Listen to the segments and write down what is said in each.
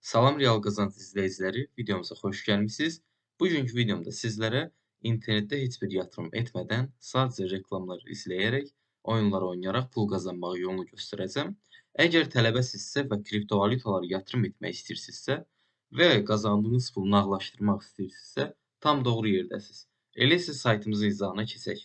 Salam Real Qazanc izləyiciləri, videomuza xoş gəlmisiniz. Bugünkü videomda sizlərə internetdə heç bir yatırım etmədən, sadəcə reklamları izləyərək, oyunlar oynayaraq pul qazanmaq yolunu göstərəcəm. Əgər tələbəsinizsə və kriptovalyutalara yatırım etmək istəyirsinizsə və qazandığınız pulu nağdlaşdırmaq istəyirsinizsə, tam doğru yerdəsiniz. Elə isə saytımızın izahına keçək.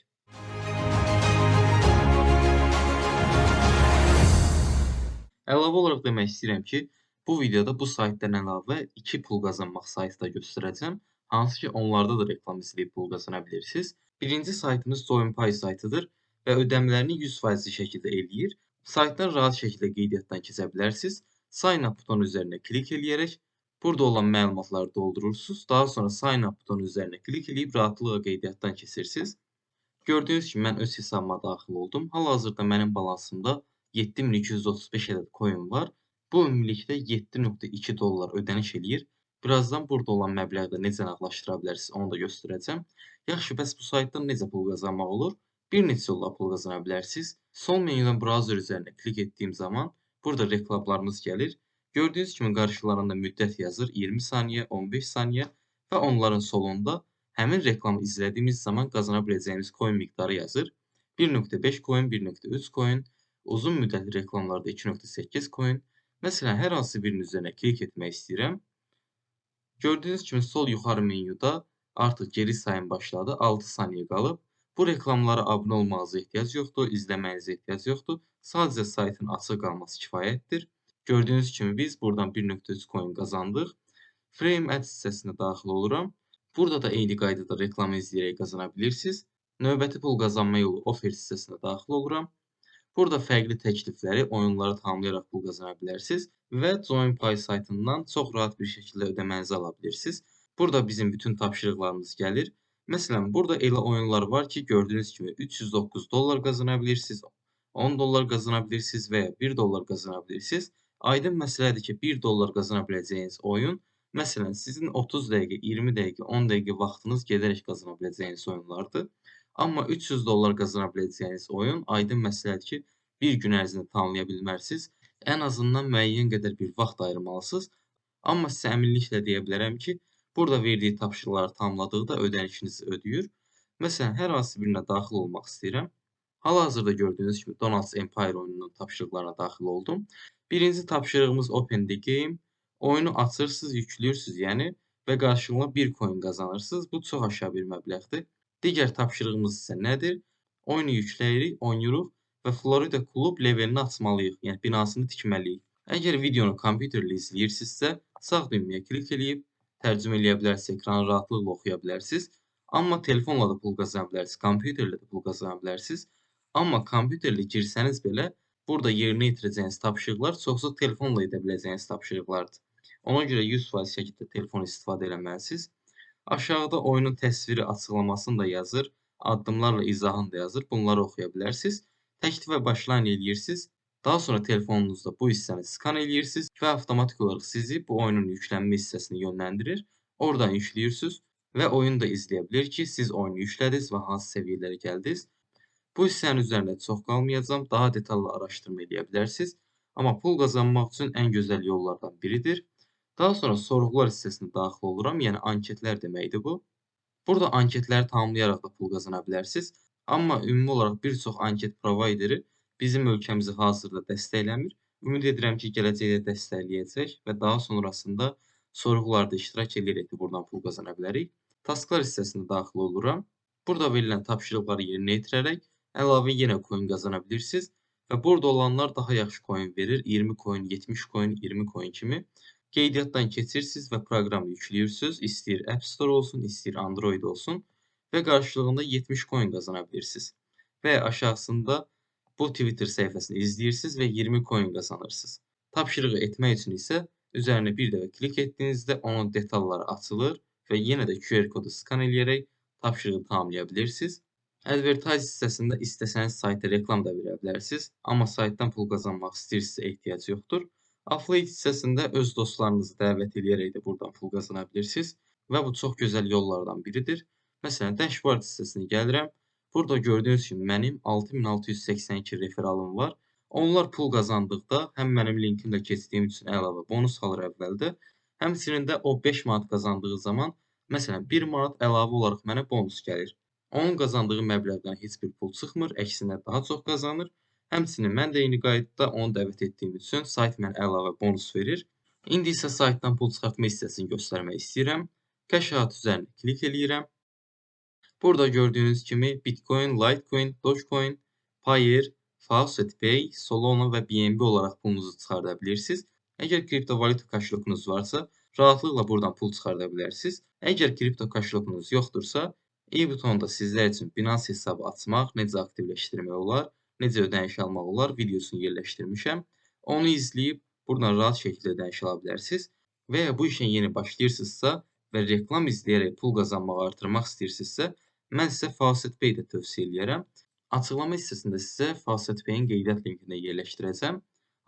Əlavə olaraq demək istəyirəm ki, bu videoda bu saytdan əlavə 2 pul qazanmaq saytı da göstərəcəm. Hansı ki, onlarda da reklam izləyib pul qazana bilirsiniz. Birinci saytımız JoinPay saytıdır və ödəmələrini 100% şəkildə eləyir. Saytdan rahat şəkildə qeydiyyatdan keçə bilərsiniz. Sign up butonu üzərinə klik eləyərək burada olan məlumatları doldurursunuz. Daha sonra Sign up butonu üzərinə klik eləyib rahatlıqla qeydiyyatdan keçirsiniz. Gördüyünüz kimi mən öz hesabıma daxil oldum. Hal-hazırda mənim balansımda 7235 ədəd coin var. Bu ümumilikdə 7.2 dollar ödəniş eləyir. Birazdan burada olan məbləğdə necə nağdlaşdıra bilərsiniz, onu da göstərəcəm. Yaxşı, bəs bu saytdan necə pul qazanmaq olur? Bir neçə yolla pul qazana bilərsiniz. Sol menyudan browser üzərinə klik etdiyim zaman burada reklamlarımız gəlir. Gördüyünüz kimi qarşılarında müddət yazır, 20 saniyə, 15 saniyə və onların solunda həmin reklamı izlədiyimiz zaman qazana biləcəyimiz coin miqdarı yazır. 1.5 coin, 1.3 coin, uzun müddətli reklamlarda 2.8 coin. Məsələn, hər hansı birinin üzərinə klik etmək istəyirəm. Gördüyünüz kimi sol yuxarı menyuda artıq geri sayım başladı. 6 saniyə qalıb. Bu reklamlara abunə olmağınıza ehtiyac yoxdur, izləməyinizə ehtiyac yoxdur. Sadəcə saytın açıq qalması kifayətdir. Gördüyünüz kimi biz buradan 1.3 coin qazandıq. Frame Ads hissəsinə daxil oluram. Burada da eyni qaydada reklamı izləyərək qazana bilirsiniz. Növbəti pul qazanma yolu offer hissəsinə daxil oluram. Burada fərqli təklifləri, oyunları tamamlayaraq pul qazana bilərsiniz və JoinPay saytından çox rahat bir şəkildə ödəmənizi ala bilirsiniz. Burada bizim bütün tapşırıqlarımız gəlir. Məsələn, burada elə oyunlar var ki, gördüyünüz kimi 309 dollar qazana bilirsiniz, 10 dollar qazana bilirsiniz və ya 1 dollar qazana bilirsiniz. Aydın məsələdir ki, 1 dollar qazana biləcəyiniz oyun, məsələn, sizin 30 dəqiqə, 20 dəqiqə, 10 dəqiqə vaxtınız gedərək qazana biləcəyiniz oyunlardır. Amma 300 dollar qazana biləcəyiniz oyun aydın məsələdir ki, bir gün ərzində tamamlaya bilmərsiniz. Ən azından müəyyən qədər bir vaxt ayırmalısınız. Amma sizə əminliklə deyə bilərəm ki, burada verdiyi tapşırıqları tamamladıqda ödənişinizi ödəyir. Məsələn, hər hansı birinə daxil olmaq istəyirəm. Hal-hazırda gördüyünüz kimi Donald's Empire oyununun tapşırıqlarına daxil oldum. Birinci tapşırığımız Open the Game. Oyunu açırsınız, yüklüyorsunuz yəni və qarşılığında 1 coin qazanırsınız. Bu çox aşağı bir məbləğdir. Digər tapşırığımız isə nədir? Oyunu yükləyirik, oynayırıq və Florida klub levelini açmalıyıq, yəni binasını tikməliyik. Əgər videonu kompüterlə izləyirsinizsə, sağ düyməyə klik edib tərcümə eləyə bilərsiniz, ekranı rahatlıqla oxuya bilərsiniz. Amma telefonla da pul qazana bilərsiniz, kompüterlə də pul qazana bilərsiniz. Amma kompüterlə girsəniz belə, burada yerinə yetirəcəyiniz tapşırıqlar çoxsu telefonla edə biləcəyiniz tapşırıqlardır. Ona görə 100% şəkildə telefon istifadə eləməlisiniz. Aşağıda oyunun təsviri açıqlamasını da yazır, addımlarla izahını da yazır. Bunları oxuya bilərsiniz. Təklifə başlayın eləyirsiniz. Daha sonra telefonunuzda bu hissəni skan eləyirsiniz və avtomatik olaraq sizi bu oyunun yüklənmə hissəsinə yönləndirir. Oradan yükləyirsiniz və oyunu da izləyə bilir ki, siz oyunu yüklədiniz və hansı səviyyələrə gəldiniz. Bu hissənin üzərində çox qalmayacağam. Daha detallı araşdırma eləyə bilərsiniz. Amma pul qazanmaq üçün ən gözəl yollardan biridir. Daha sonra sorğular hissəsinə daxil oluram, yəni anketlər deməkdir bu. Burada anketləri tamamlayaraq da pul qazana bilərsiniz. Amma ümumi olaraq bir çox anket provayderi bizim ölkəmizi hazırda dəstəkləmir. Ümid edirəm ki, gələcəkdə dəstəkləyəcək və daha sonrasında sorğularda iştirak edərək də buradan pul qazana bilərik. Tasklar hissəsinə daxil oluram. Burada verilən tapşırıqları yerinə yetirərək əlavə yenə coin qazana bilirsiniz və burada olanlar daha yaxşı coin verir. 20 coin, 70 coin, 20 coin kimi. Qeydiyyatdan keçirsiniz və proqramı yükləyirsiniz. İstəyir App Store olsun, istəyir Android olsun və qarşılığında 70 coin qazana bilirsiniz. Və aşağısında bu Twitter səhifəsini izləyirsiniz və 20 coin qazanırsınız. Tapşırığı etmək üçün isə üzərinə bir dəfə klik etdiyinizdə onun detalları açılır və yenə də QR kodu skan eləyərək tapşırığı tamamlaya bilirsiniz. Advertise hissəsində istəsəniz sayta reklam da verə bilərsiniz, amma saytdan pul qazanmaq istəyirsinizsə ehtiyac yoxdur. Affiliate hissəsində öz dostlarınızı dəvət edərək də buradan pul qazana bilirsiniz və bu çox gözəl yollardan biridir. Məsələn, Dashboard hissəsinə gəlirəm. Burada gördüyünüz kimi mənim 6682 referalım var. Onlar pul qazandıqda həm mənim linkimlə keçdiyim üçün əlavə bonus alır əvvəldə, həmçinin də o 5 manat qazandığı zaman, məsələn, 1 manat əlavə olaraq mənə bonus gəlir. Onun qazandığı məbləğdən heç bir pul çıxmır, əksinə daha çox qazanır. Həmçinin mən də eyni qaydada onu dəvət etdiyim üçün sayt mənə əlavə bonus verir. İndi isə saytdan pul çıxartma hissəsini göstərmək istəyirəm. Kəşfiyyat üzərinə klik eləyirəm. Burada gördüyünüz kimi Bitcoin, Litecoin, Dogecoin, Payeer, FaucetPay, Solana və BNB olaraq pulunuzu çıxarda bilirsiniz. Əgər kriptovalyuta koşulkunuz varsa, rahatlıqla buradan pul çıxarda bilərsiniz. Əgər kripto koşulkunuz yoxdursa, i butonunda sizlər üçün Binance hesabı açmaq, necə aktivləşdirmək olar, necə ödəniş almaq olar videosunu yerləşdirmişəm. Onu izləyib buradan rahat şəkildə ödəniş ala bilərsiniz. Və ya bu işə yeni başlayırsınızsa və reklam izləyərək pul qazanmağı artırmaq istəyirsinizsə, mən sizə FaucetPay də tövsiyə eləyərəm. Açıqlama hissəsində sizə FaucetPay-in qeydiyyat linkini yerləşdirəcəm.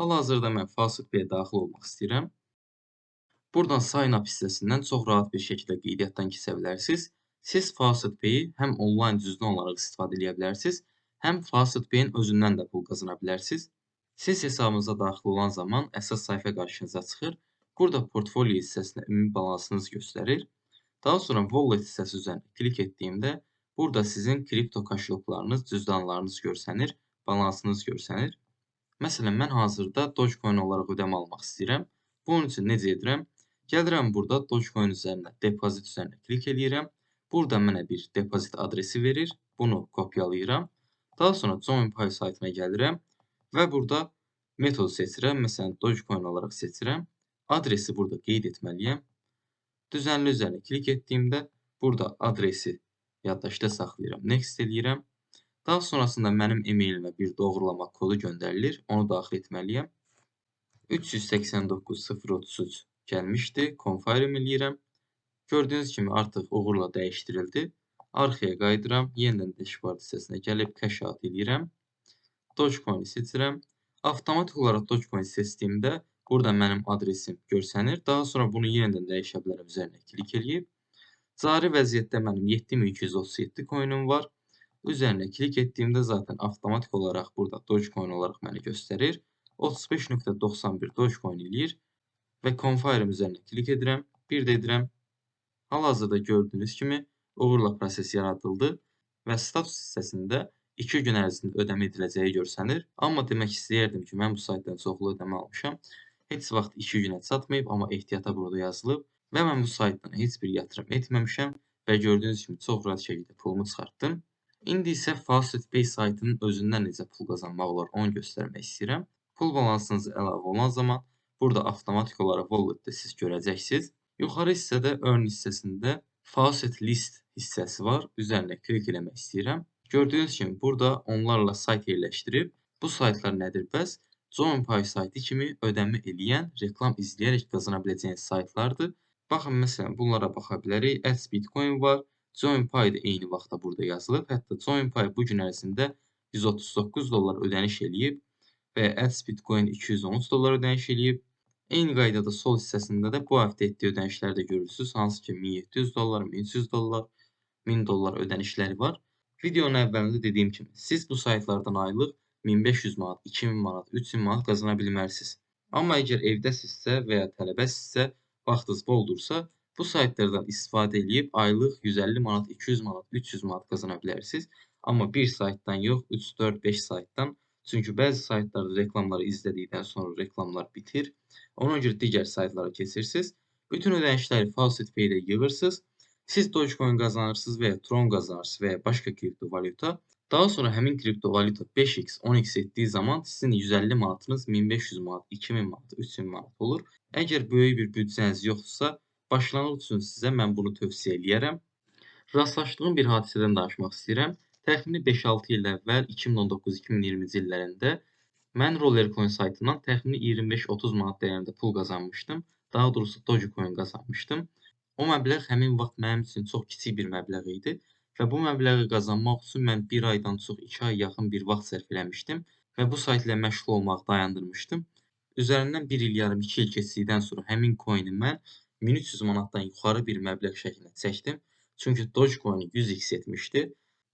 Hal-hazırda mən FaucetPay-yə daxil olmaq istəyirəm. Buradan Sign Up hissəsindən çox rahat bir şəkildə qeydiyyatdan keçə bilərsiniz. Siz FaucetPay-i həm onlayn düzgün olaraq istifadə edə bilərsiniz, həm FaucetPay-in özündən də pul qazana bilərsiniz. Siz hesabınıza daxil olan zaman əsas səhifə qarşınıza çıxır. Burada portfolio hissəsində ümumi balansınız göstərir. Daha sonra Wallet hissəsi üzərində klik etdiyimdə burada sizin kripto koşuluklarınız, cüzdanlarınız görsənir, balansınız görsənir. Məsələn, mən hazırda Dogecoin olaraq ödəmə almaq istəyirəm. Bunun üçün necə edirəm? Gəlirəm burada Dogecoin üzərində depozit üzərində klik eləyirəm. Burada mənə bir depozit adresi verir. Bunu kopyalayıram. Daha sonra JoinPay saytına gəlirəm və burada metodu seçirəm. Məsələn, Dogecoin olaraq seçirəm. Adresi burada qeyd etməliyəm. Düzənli üzərinə klik etdiyimdə burada adresi yaddaşda saxlayıram. Next eləyirəm. Daha sonrasında mənim e-mailimə bir doğrulama kodu göndərilir. Onu daxil etməliyəm. 389.033 gəlmişdi. Confirm eləyirəm. Gördüyünüz kimi artıq uğurla dəyişdirildi. Arxaya qayıdıram. Yenidən dashboard hissəsinə gəlib cash out eləyirəm. Dogecoin-i seçirəm. Avtomatik olaraq Dogecoin seçdiyimdə burada mənim adresim görsənir. Daha sonra bunu yenidən dəyişə bilərəm üzərinə klik eləyib. Cari vəziyyətdə mənim 7237 coin'um var. Üzərinə klik etdiyimdə zaten avtomatik olaraq burada Dogecoin olaraq mənə göstərir. 35.91 Dogecoin eləyir və Confirm üzərinə klik edirəm. Bir də edirəm. Hal-hazırda gördüyünüz kimi uğurla proses yaradıldı və status hissəsində 2 gün ərzində ödəmə ediləcəyi görsənir. Amma demək istəyərdim ki, mən bu saytdan çoxlu ödəmə almışam. Heç vaxt 2 günə çatmayıb, amma ehtiyata burada yazılıb və mən bu saytdan heç bir yatırım etməmişəm və gördüyünüz kimi çox rahat şəkildə pulumu çıxartdım. İndi isə FaucetPay saytının özündən necə pul qazanmaq olar onu göstərmək istəyirəm. Pul balansınız əlavə olan zaman burada avtomatik olaraq Wallet-də siz görəcəksiniz. Yuxarı hissədə Earn hissəsində Faucet List hissəsi var. Üzərinə klik eləmək istəyirəm. Gördüyünüz kimi burada onlarla sayt yerləşdirib. Bu saytlar nədir bəs? JoinPay saytı kimi ödəmə eləyən, reklam izləyərək qazana biləcəyiniz saytlardır. Baxın, məsələn, bunlara baxa bilərik. Ads Bitcoin var. JoinPay da eyni vaxtda burada yazılıb. Hətta JoinPay bu gün ərzində $139 ödəniş eləyib və Ads Bitcoin $213 ödəniş eləyib. Eyni qaydada sol hissəsində də bu həftə etdiyi ödənişləri də görürsünüz. Hansı ki $1700, $1300, $1000 ödənişləri var. Videonun əvvəlində dediyim kimi, siz bu saytlardan aylıq 1500 manat, 2000 manat, 3000 manat qazana bilmərsiniz. Amma əgər evdəsinizsə və ya tələbəsinizsə, vaxtınız boldursa, bu saytlardan istifadə edib aylıq 150 manat, 200 manat, 300 manat qazana bilərsiniz. Amma bir saytdan yox, 3, 4, 5 saytdan. Çünki bəzi saytlarda reklamları izlədikdən sonra reklamlar bitir. Ona görə digər saytlara keçirsiniz. Bütün ödənişləri FaucetPay-də yığırsınız. Siz Dogecoin qazanırsınız və ya Tron qazanırsınız və ya başqa kriptovalyuta. Daha sonra həmin kriptovalyuta 5x, 10x etdiyi zaman sizin 150 manatınız 1500 manat, 2000 manat, 3000 manat olur. Əgər böyük bir büdcəniz yoxdursa, başlanğıc üçün sizə mən bunu tövsiyə eləyərəm. Rastlaşdığım bir hadisədən danışmaq istəyirəm. Təxmini 5-6 il əvvəl 2019-2020-ci illərində mən Rollercoin saytından təxmini 25-30 manat dəyərində pul qazanmışdım. Daha doğrusu Dogecoin qazanmışdım. O məbləğ həmin vaxt mənim üçün çox kiçik bir məbləğ idi və bu məbləği qazanmaq üçün mən 1 aydan çox 2 ay yaxın bir vaxt sərf eləmişdim və bu sayt ilə məşğul olmağı dayandırmışdım. Üzərindən 1 il yarım, 2 il keçdikdən sonra həmin coin-i mən 1300 manatdan yuxarı bir məbləğ şəklində çəkdim. Çünki Dogecoin 100x etmişdi.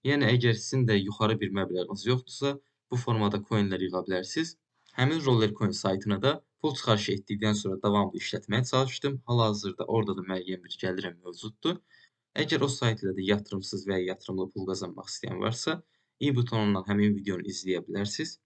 Yəni əgər sizin də yuxarı bir məbləğiniz yoxdursa, bu formada coinlər yığa bilərsiniz. Həmin Rollercoin saytına da pul çıxarış etdikdən sonra davamlı işlətməyə çalışdım. Hal-hazırda orada da müəyyən bir gəlirim mövcuddur. Əgər o sayt ilə də yatırımsız və ya yatırımlı pul qazanmaq istəyən varsa, i butonundan həmin videonu izləyə bilərsiniz.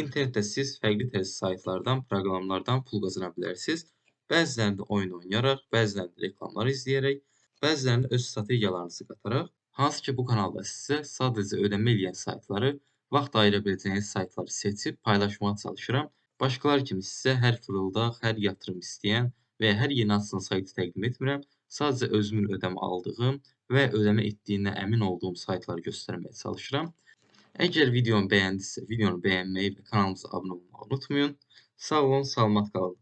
İnternetdə siz fərqli tərz saytlardan, proqramlardan pul qazana bilərsiniz. Bəzilərində oyun oynayaraq, bəzilərində reklamlar izləyərək, bəzilərində öz strategiyalarınızı qataraq. Hansı ki, bu kanalda sizə sadəcə ödəmə eləyən saytları, vaxt ayıra biləcəyiniz saytları seçib paylaşmağa çalışıram. Başqaları kimi sizə hər fırıldaq, hər yatırım istəyən və ya hər yeni açılan saytı təqdim etmirəm. Sadəcə özümün ödəmə aldığım və ödəmə etdiyinə əmin olduğum saytları göstərməyə çalışıram. Əgər videomu bəyəndisə, videonu bəyənməyi və kanalımıza abunə olmağı unutmayın. Sağ olun, salamat qalın.